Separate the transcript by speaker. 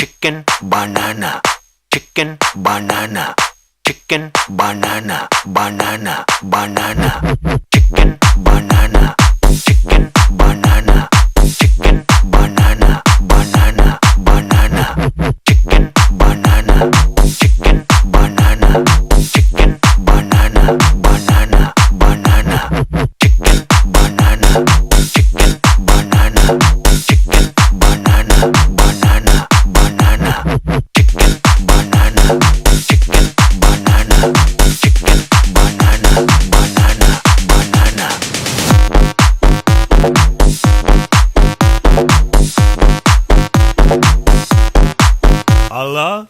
Speaker 1: chicken, banana, chicken, banana, chicken, banana, banana, banana, chicken, banana, chicken, banana, chicken, banana, banana, banana, chicken, banana, chicken, banana, chicken, banana, banana, banana, chicken, banana, chicken, banana, chicken, banana, banana, banana, chicken, banana, chicken, banana, chicken, banana, banana, banana.
Speaker 2: Allah